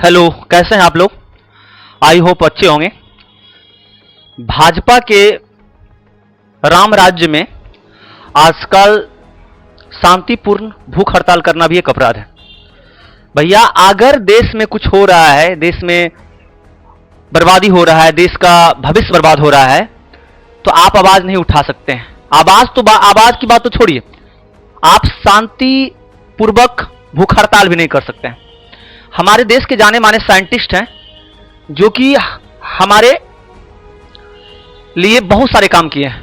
Hello, कैसे हैं आप लोग? आई होप अच्छे होंगे। भाजपा के राम राज्य में आजकल शांतिपूर्ण भूख हड़ताल करना भी एक अपराध है। भैया, अगर देश में कुछ हो रहा है, देश में बर्बादी हो रहा है, देश का भविष्य बर्बाद हो रहा है, तो आप आवाज नहीं उठा सकते हैं। आवाज की बात तो छोड़िए, आप शांतिपूर्वक भूख हड़ताल भी नहीं कर सकते हैं। हमारे देश के जाने माने साइंटिस्ट हैं जो कि हमारे लिए बहुत सारे काम किए हैं,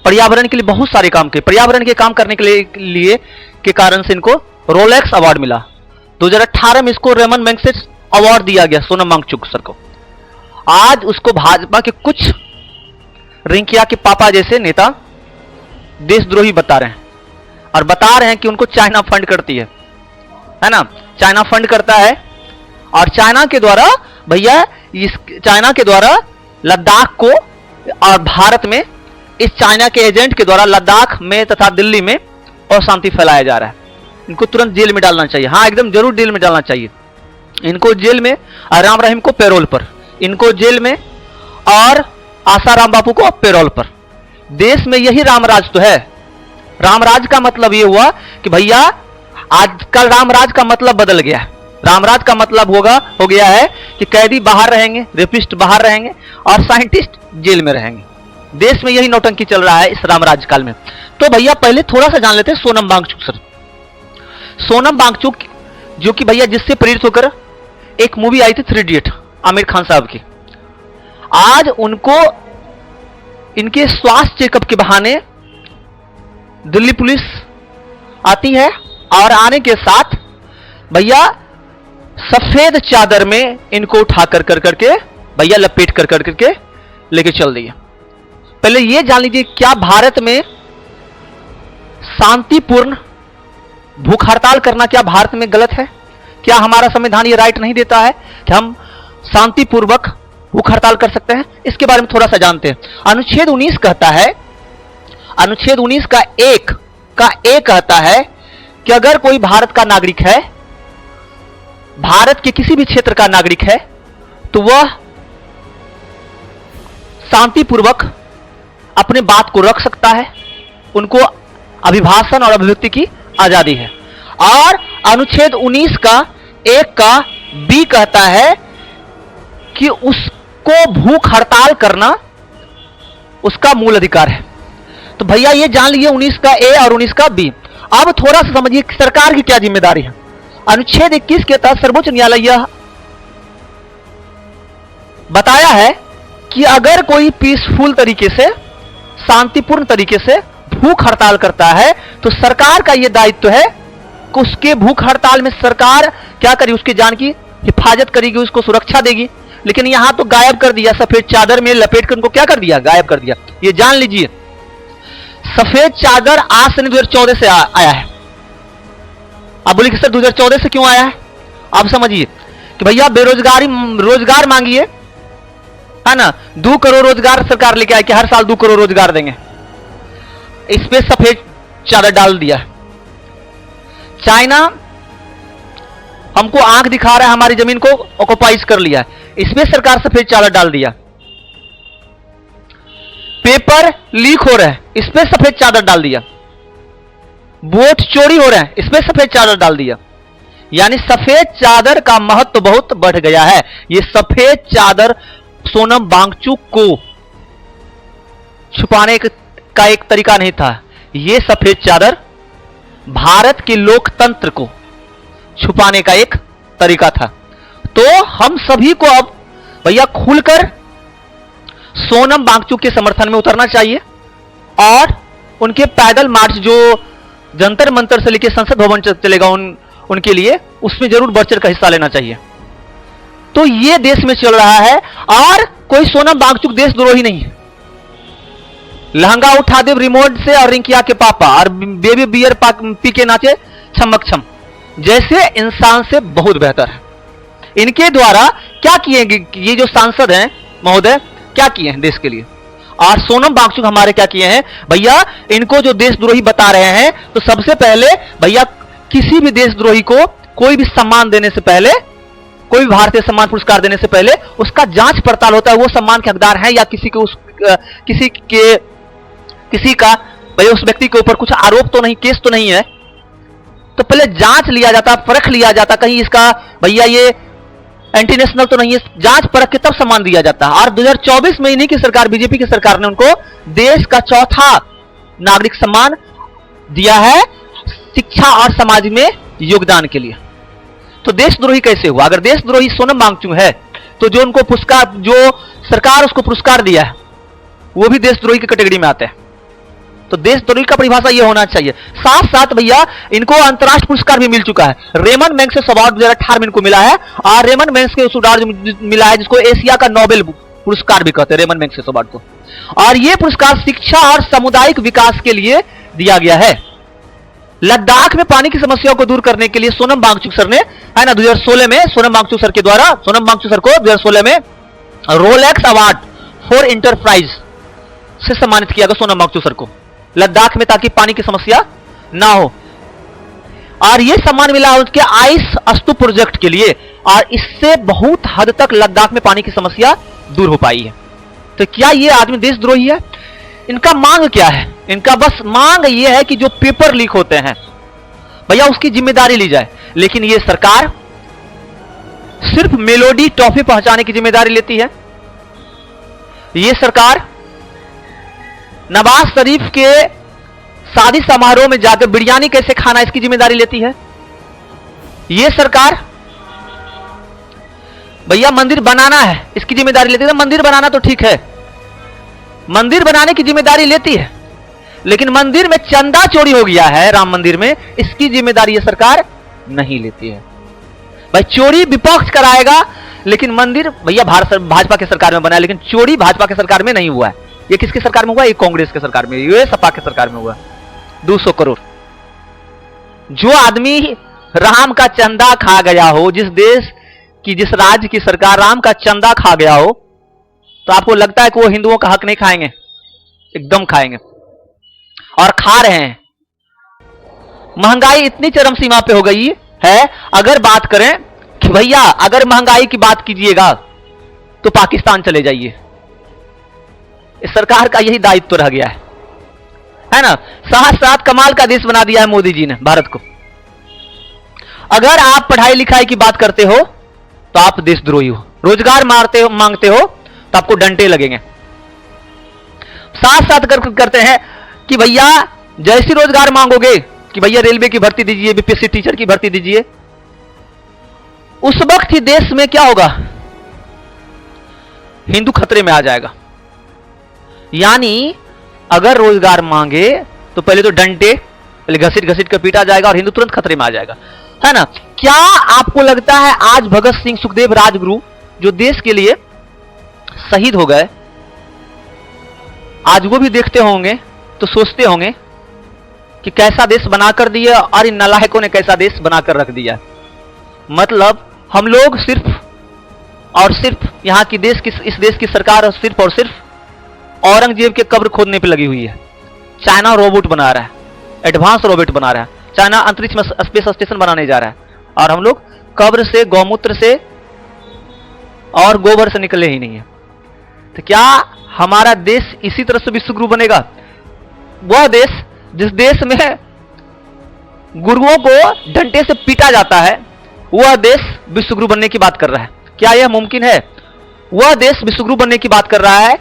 पर्यावरण के लिए बहुत सारे काम किए। पर्यावरण के काम करने के लिए के कारण से इनको रोलेक्स अवार्ड मिला। 2018 में इसको रेमन मैग्सेसे अवार्ड दिया गया सोनम वांगचुक सर को। आज उसको भाजपा के कुछ रिंकिया के पापा जैसे नेता देशद्रोही बता रहे हैं, और बता रहे हैं कि उनको चाइना फंड करती है ना, चाइना फंड करता है। और चाइना के द्वारा चाइना के द्वारा लद्दाख को और भारत में इस चाइना के एजेंट के द्वारा लद्दाख में तथा दिल्ली में अशांति फैलाया जा रहा है। इनको तुरंत जेल में डालना चाहिए। हाँ, एकदम जरूर जेल में डालना चाहिए इनको। जेल में राम रहीम को पैरोल पर, इनको जेल में, और आसाराम बापू को पैरोल पर। देश में यही रामराज तो है। रामराज का मतलब यह हुआ कि भैया आजकल रामराज का मतलब बदल गया है। रामराज का मतलब हो गया है कि कैदी बाहर रहेंगे, रेपिस्ट बाहर रहेंगे और साइंटिस्ट जेल में रहेंगे। देश में यही नौटंकी चल रहा है इस रामराज काल में। तो भैया पहले थोड़ा सा जान लेते हैं सोनम वांगचुक सर। सोनम वांगचुक जो कि भैया जिससे प्रेरित होकर एक मूवी आई थी 3 इडियट आमिर खान साहब की। आज उनको इनके स्वास्थ्य चेकअप के बहाने दिल्ली पुलिस आती है, और आने के साथ भैया सफेद चादर में इनको उठा करके भैया लपेट करके लेके चल दिए। पहले यह जान लीजिए, क्या भारत में शांतिपूर्ण भूख हड़ताल करना क्या भारत में गलत है? क्या हमारा संविधान ये राइट नहीं देता है कि हम शांतिपूर्वक भूख हड़ताल कर सकते हैं? इसके बारे में थोड़ा सा जानते हैं। अनुच्छेद 19 कहता है, अनुच्छेद 19 का एक कहता है कि अगर कोई भारत का नागरिक है, भारत के किसी भी क्षेत्र का नागरिक है, तो वह शांतिपूर्वक अपने बात को रख सकता है। उनको अभिभाषण और अभिव्यक्ति की आजादी है। और अनुच्छेद 19 का एक का बी कहता है कि उसको भूख हड़ताल करना उसका मूल अधिकार है। तो भैया ये जान लीजिए 19 का ए और 19 का बी। अब थोड़ा सा समझिए सरकार की क्या जिम्मेदारी है। अनुच्छेद 21 के तहत सर्वोच्च न्यायालय यह बताया है कि अगर कोई पीसफुल तरीके से, शांतिपूर्ण तरीके से भूख हड़ताल करता है, तो सरकार का यह दायित्व है कि उसके भूख हड़ताल में सरकार क्या करेगी, उसकी जान की हिफाजत करेगी, उसको सुरक्षा देगी। लेकिन यहां तो गायब कर दिया, सफेद चादर में लपेट कर उनको क्या कर दिया, गायब कर दिया। ये जान लीजिए, सफेद चादर आज से 2014 से आया है। आप बोलिए कि सर 2014 से क्यों आया है? आप समझिए कि भैया रोजगार मांगिए, है ना, 2 करोड़ रोजगार सरकार लेके आए कि हर साल 2 करोड़ रोजगार देंगे। इस पे सफेद चादर डाल दिया। चाइना हमको आंख दिखा रहा है, हमारी जमीन को ऑक्युपाइज कर लिया है, इसमें सरकार सफेद चादर डाल दिया। पेपर लीक हो रहा है, इस पे सफेद चादर डाल दिया। वोट चोरी हो रहा है, इसमें सफेद चादर डाल दिया। यानी सफेद चादर का महत्व बहुत बढ़ गया है। यह सफेद चादर सोनम वांगचुक को छुपाने का एक तरीका नहीं था। यह सफेद चादर भारत के लोकतंत्र को छुपाने का एक तरीका था। तो हम सभी को अब भैया खुलकर सोनम वांगचुक के समर्थन में उतरना चाहिए, और उनके पैदल मार्च जो जंतर मंतर से लेकर संसद भवन चलेगा उनके लिए, उसमें जरूर बढ़ चढ़ का हिस्सा लेना चाहिए। तो ये देश में चल रहा है, और कोई सोनम वांगचुक देशद्रोही नहीं है। लहंगा उठा दे रिमोट से और रिंकिया के पापा, और बेबी बियर पी के नाचे छमक छम जैसे इंसान से बहुत बेहतर है। इनके द्वारा क्या किए, ये जो सांसद हैं महोदय, क्या किए हैं देश के लिए, और सोनम वांगचुक हमारे क्या किए हैं भैया? इनको जो देशद्रोही बता रहे हैं, तो सबसे पहले भैया किसी भी देशद्रोही को कोई भी सम्मान देने से पहले कोई भी भारतीय सम्मान पुरस्कार देने से पहले उसका जांच पड़ताल होता है, वो सम्मान के हकदार है या किसी का भाई उस व्यक्ति के ऊपर कुछ आरोप तो नहीं, केस तो नहीं है। तो पहले जांच लिया जाता, परख लिया जाता, कहीं इसका भैया ये एंटी नेशनल तो नहीं है, जांच परख के तब सम्मान दिया जाता। और 2024 में इन्हीं की सरकार, बीजेपी की सरकार ने उनको देश का चौथा नागरिक सम्मान दिया है शिक्षा और समाज में योगदान के लिए। तो देशद्रोही कैसे हुआ? अगर देशद्रोही सोनम वांगचुक है तो जो उनको पुरस्कार, जो सरकार उसको पुरस्कार दिया है, वो भी देशद्रोही की कैटेगरी में आते हैं। तो देशद्रोही का परिभाषा ये होना चाहिए। साथ साथ भैया इनको अंतरराष्ट्रीय पुरस्कार भी मिल चुका है। रेमन मैग्सेसे अवार्ड 2018 में इनको मिला है, और रेमन मैग्सेसे अवार्ड मिला है जिसको एशिया का नोबेल पुरस्कार भी कहते हैं, रेमन मैग्सेसे अवार्ड को। और यह पुरस्कार शिक्षा और सामुदायिक विकास के लिए दिया गया है। लद्दाख में पानी की समस्याओं को दूर करने के लिए सोनम वांगचुक सर ने, है ना, 2016 में सोनम वांगचुक सर के द्वारा, सोनम वांगचुक सर को 2016 में रोलेक्स अवार्ड फॉर इंटरप्राइज से सम्मानित किया गया सोनम वांगचुक सर को, लद्दाख में, ताकि पानी की समस्या ना हो। और यह सम्मान मिला उसके आइस स्तूप प्रोजेक्ट के लिए, और इससे बहुत हद तक लद्दाख में पानी की समस्या दूर हो पाई है। तो क्या यह आदमी देशद्रोही है? इनका मांग क्या है? इनका बस मांग यह है कि जो पेपर लीक होते हैं भैया उसकी जिम्मेदारी ली जाए। लेकिन यह सरकार सिर्फ मेलोडी टॉफी पहुंचाने की जिम्मेदारी लेती है। यह सरकार नवाज शरीफ के शादी समारोह में जाकर बिरयानी कैसे खाना, इसकी जिम्मेदारी लेती है। यह सरकार भैया मंदिर बनाना है, इसकी जिम्मेदारी लेती है। मंदिर बनाना तो ठीक है, मंदिर बनाने की जिम्मेदारी लेती है, लेकिन मंदिर में चंदा चोरी हो गया है राम मंदिर में, इसकी जिम्मेदारी यह सरकार नहीं लेती है। भाई चोरी विपक्ष कराएगा, लेकिन मंदिर भैया भाजपा के सरकार में बना है, लेकिन चोरी भाजपा के सरकार में नहीं हुआ है। ये किसकी सरकार में हुआ? ये कांग्रेस के सरकार में, ये सपा के सरकार में हुआ। 200 करोड़ जो आदमी राम का चंदा खा गया हो, जिस देश की, जिस राज्य की सरकार राम का चंदा खा गया हो, तो आपको लगता है कि वो हिंदुओं का हक नहीं खाएंगे? एकदम खाएंगे, और खा रहे हैं। महंगाई इतनी चरम सीमा पे हो गई है, अगर बात करें कि भैया अगर महंगाई की बात कीजिएगा तो पाकिस्तान चले जाइए। इस सरकार का यही दायित्व रह गया है ना। साथ साथ कमाल का देश बना दिया है मोदी जी ने भारत को। अगर आप पढ़ाई लिखाई की बात करते हो तो आप देशद्रोही हो, रोजगार मांगते हो तो आपको डंडे लगेंगे। साथ साथ करते हैं कि भैया जैसी रोजगार मांगोगे कि भैया रेलवे की भर्ती दीजिए, बीपीएससी टीचर की भर्ती दीजिए, उस वक्त ही देश में क्या होगा? हिंदू खतरे में आ जाएगा। यानी अगर रोजगार मांगे तो पहले तो डंडे, पहले घसीट घसीट कर पीटा जाएगा और हिंदू तुरंत खतरे में आ जाएगा, है ना। क्या आपको लगता है आज भगत सिंह, सुखदेव, राजगुरु जो देश के लिए शहीद हो गए, आज वो भी देखते होंगे तो सोचते होंगे कि कैसा देश बनाकर दिया और इन नालायकों ने कैसा देश बनाकर रख दिया। मतलब हम लोग सिर्फ और सिर्फ यहाँ की इस देश की सरकार सिर्फ और सिर्फ औरंगजेब के कब्र खोदने पे लगी हुई है। चाइना रोबोट बना रहा है, एडवांस रोबोट बना रहा है, चाइना अंतरिक्ष में स्पेस स्टेशन बनाने जा रहा है, और हम लोग कब्र से, गौमूत्र से और गोबर से निकले ही नहीं है। तो क्या हमारा देश इसी तरह से विश्वगुरु बनेगा? वह देश जिस देश में गुरुओं को डंडे से पीटा जाता है, वह देश विश्वगुरु बनने की बात कर रहा है। क्या यह मुमकिन है? वह देश विश्वगुरु बनने की बात कर रहा है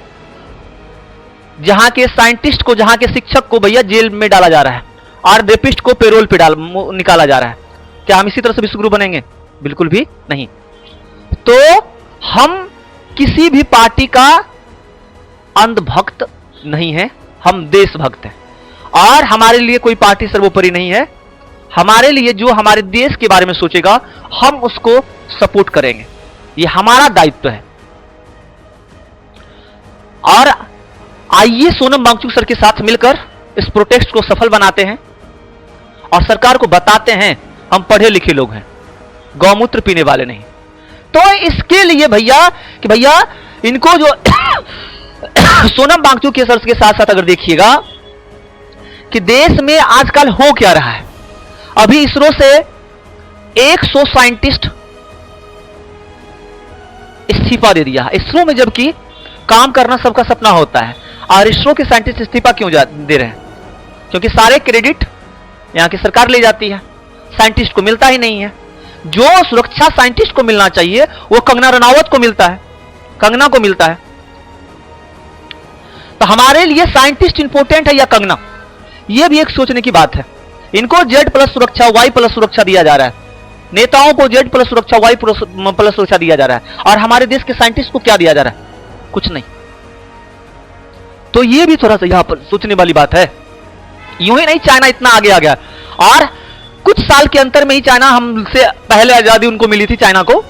जहां के साइंटिस्ट को, जहां के शिक्षक को भैया जेल में डाला जा रहा है और रेपिस्ट को पेरोल पे निकाला जा रहा है। क्या हम इसी तरह से विश्वगुरु बनेंगे? बिल्कुल भी नहीं। तो हम किसी भी पार्टी का अंधभक्त नहीं है, हम देशभक्त हैं, और हमारे लिए कोई पार्टी सर्वोपरि नहीं है। हमारे लिए जो हमारे देश के बारे में सोचेगा हम उसको सपोर्ट करेंगे, ये हमारा दायित्व है। और आइए सोनम वांगचुक सर के साथ मिलकर इस प्रोटेस्ट को सफल बनाते हैं और सरकार को बताते हैं हम पढ़े लिखे लोग हैं, गौमूत्र पीने वाले नहीं। तो इसके लिए भैया कि भैया इनको जो सोनम वांगचुक के सर के साथ साथ अगर देखिएगा कि देश में आजकल हो क्या रहा है। अभी इसरो से 100 साइंटिस्ट इस्तीफा दे दिया इसरो में, जबकि काम करना सबका सपना होता है। और इसरो के साइंटिस्ट इस्तीफा क्यों दे रहे हैं? क्योंकि सारे क्रेडिट यहां की सरकार ले जाती है, साइंटिस्ट को मिलता ही नहीं है। जो सुरक्षा साइंटिस्ट को मिलना चाहिए वो कंगना रनावत को मिलता है, कंगना को मिलता है। तो हमारे लिए साइंटिस्ट इंपॉर्टेंट है या कंगना? यह भी एक सोचने की बात है। इनको Z+ सुरक्षा, Y+ सुरक्षा दिया जा रहा है, नेताओं को Z+ सुरक्षा, Y+ सुरक्षा दिया जा रहा है, और हमारे देश के साइंटिस्ट को क्या दिया जा रहा है? कुछ नहीं। तो यह भी थोड़ा सा यहां पर सोचने वाली बात है। यूं ही नहीं चाइना इतना आगे आ गया, और कुछ साल के अंतर में ही चाइना हमसे पहले आजादी उनको मिली थी चाइना को,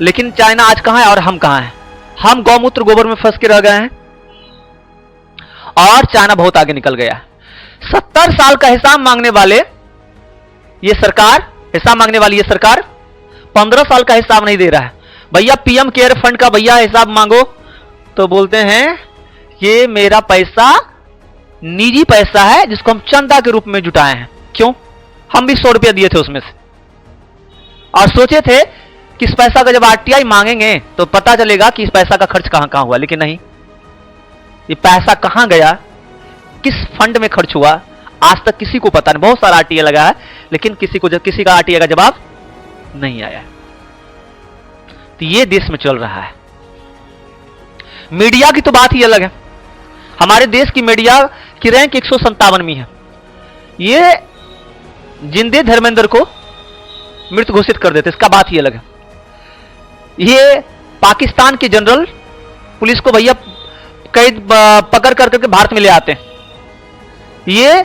लेकिन चाइना आज कहां है और हम कहां हैं? हम गौमूत्र गोबर में फंस के रह गए हैं और चाइना बहुत आगे निकल गया। 70 साल का हिसाब मांगने वाले ये सरकार, हिसाब मांगने वाली ये सरकार 15 साल का हिसाब नहीं दे रहा है। भैया पीएम केयर फंड का भैया हिसाब मांगो तो बोलते हैं ये मेरा पैसा निजी पैसा है जिसको हम चंदा के रूप में जुटाए हैं। क्यों? हम भी 100 रुपया दिए थे उसमें से, और सोचे थे कि इस पैसा का जब आरटीआई मांगेंगे तो पता चलेगा कि इस पैसा का खर्च कहां कहां हुआ, लेकिन नहीं, ये पैसा कहां गया, किस फंड में खर्च हुआ, आज तक किसी को पता नहीं। बहुत सारा आरटीआई लगा है लेकिन किसी का आरटीआई का जवाब नहीं आया। तो ये देश में चल रहा है। मीडिया की तो बात ही अलग है। हमारे देश की मीडिया की रैंक 157वीं है। ये जिंदे धर्मेंद्र को मृत घोषित कर देते, इसका बात ही अलग है। ये पाकिस्तान के जनरल पुलिस को भैया कैद पकड़ करके भारत में ले आते हैं। ये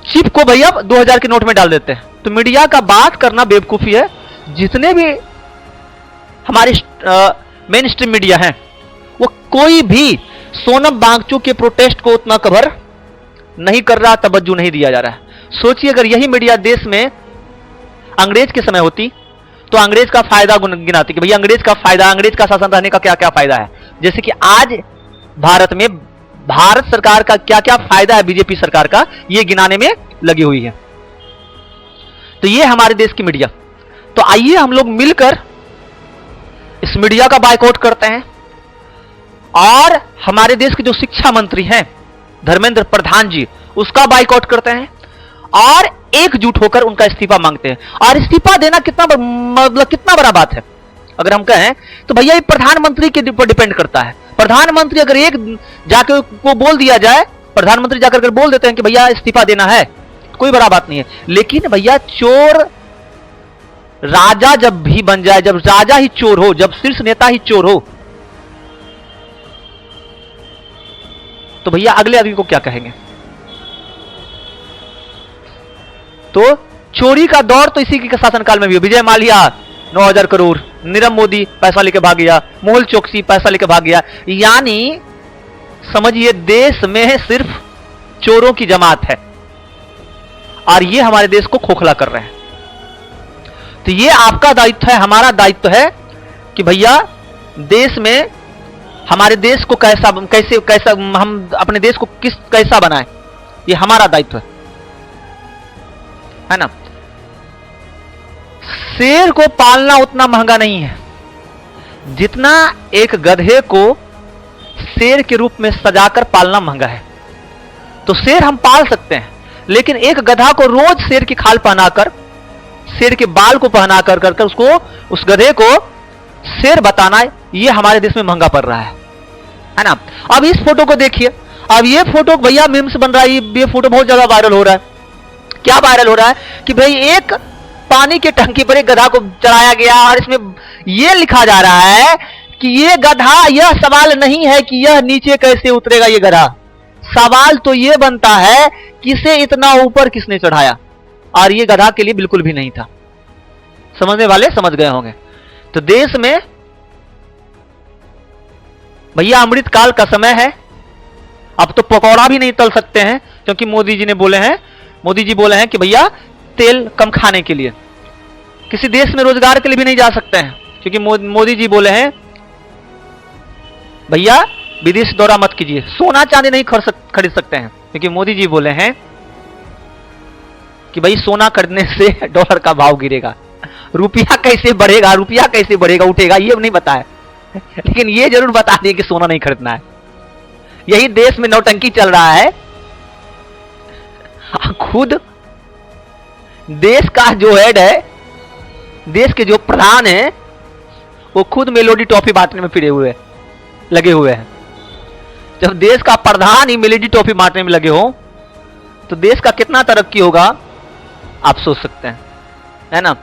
चिप को भैया 2000 के नोट में डाल देते हैं। तो मीडिया का बात करना बेवकूफी है। जितने भी हमारे मेन स्ट्रीम मीडिया हैं वो कोई भी सोनम वांगचुक के प्रोटेस्ट को उतना कवर नहीं कर रहा, तवज्जो नहीं दिया जा रहा है। सोचिए अगर यही मीडिया देश में अंग्रेज के समय होती तो अंग्रेज का फायदा गिनाती कि भैया अंग्रेज का फायदा, अंग्रेज का शासन रहने का क्या क्या फायदा है। जैसे कि आज भारत में भारत सरकार का क्या क्या फायदा है, बीजेपी सरकार का, यह गिनाने में लगी हुई है। तो यह हमारे देश की मीडिया। तो आइए हम लोग मिलकर इस मीडिया का बायकॉट करते हैं और हमारे देश के जो शिक्षा मंत्री हैं धर्मेंद्र प्रधान जी, उसका बायकॉट करते हैं और एकजुट होकर उनका इस्तीफा मांगते हैं। और इस्तीफा देना कितना बड़ा बात है अगर हम कहें तो भैया ये प्रधानमंत्री के ऊपर डिपेंड करता है। प्रधानमंत्री अगर एक जाकर को बोल दिया जाए, प्रधानमंत्री जाकर बोल देते हैं कि भैया इस्तीफा देना है, कोई बड़ा बात नहीं है। लेकिन भैया चोर राजा जब भी बन जाए, जब राजा ही चोर हो, जब शीर्ष नेता ही चोर हो, तो भैया अगले आदमी को क्या कहेंगे? तो चोरी का दौर तो इसी के शासनकाल में भी। विजय माल्या 9000 करोड़, नीरव मोदी पैसा लेके भाग गया, मोहल चोकसी पैसा लेके भाग गया। यानी समझिए देश में सिर्फ चोरों की जमात है और ये हमारे देश को खोखला कर रहे हैं। तो ये आपका दायित्व है, हमारा दायित्व है कि भैया देश में हमारे देश को कैसा हम अपने देश को कैसा बनाएं, ये हमारा दायित्व है ना। शेर को पालना उतना महंगा नहीं है जितना एक गधे को शेर के रूप में सजाकर पालना महंगा है। तो शेर हम पाल सकते हैं, लेकिन एक गधा को रोज शेर की खाल पहनाकर, शेर के बाल को पहना कर उसको, उस गधे को शेर बताना, यह हमारे देश में महंगा पड़ रहा है ना। अब इस फोटो को देखिए। अब ये फोटो भैया मीम्स बन रहा है, ये फोटो बहुत ज्यादा वायरल हो रहा है। क्या वायरल हो रहा है कि भाई एक पानी की टंकी पर एक गधा को चढ़ाया गया और इसमें यह लिखा जा रहा है कि यह गधा, यह सवाल नहीं है कि यह नीचे कैसे उतरेगा ये गधा, सवाल तो यह बनता है कि इसे इतना ऊपर किसने चढ़ाया। और यह गधा के लिए बिल्कुल भी नहीं था। समझने वाले समझ गए होंगे। तो देश में भैया अमृत काल का समय है। अब तो पकौड़ा भी नहीं तल सकते हैं क्योंकि मोदी जी बोले हैं कि भैया तेल कम खाने के लिए। किसी देश में रोजगार के लिए भी नहीं जा सकते हैं क्योंकि मोदी जी बोले हैं भैया विदेश दौरा मत कीजिए। सोना चांदी नहीं खरीद सकते हैं क्योंकि मोदी जी बोले हैं कि भाई सोना खरीदने से डॉलर का भाव गिरेगा। रुपया कैसे बढ़ेगा, रुपया कैसे बढ़ेगा उठेगा ये नहीं बताया, लेकिन ये जरूर बता दिए कि सोना नहीं खरीदना है। यही देश में नौटंकी चल रहा है। खुद देश का जो हेड है, देश के जो प्रधान है, वो खुद मेलोडी टॉफी बांटने में फिरे हुए लगे हुए हैं। जब देश का प्रधान ही मेलोडी टॉफी बांटने में लगे हो तो देश का कितना तरक्की होगा आप सोच सकते हैं, है ना।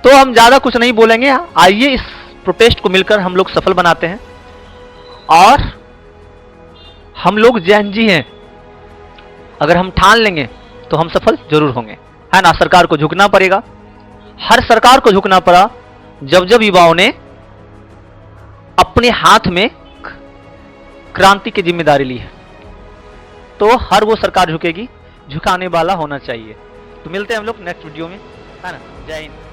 तो हम ज्यादा कुछ नहीं बोलेंगे, आइए इस प्रोटेस्ट को मिलकर हम लोग सफल बनाते हैं। और हम लोग जैन जी हैं, अगर हम ठान लेंगे तो हम सफल जरूर होंगे, है ना। सरकार को झुकना पड़ेगा, हर सरकार को झुकना पड़ा जब जब युवाओं ने अपने हाथ में क्रांति की जिम्मेदारी ली है, तो हर वो सरकार झुकेगी, झुकाने वाला होना चाहिए। तो मिलते हैं हम लोग नेक्स्ट वीडियो में, है ना। जय हिंद।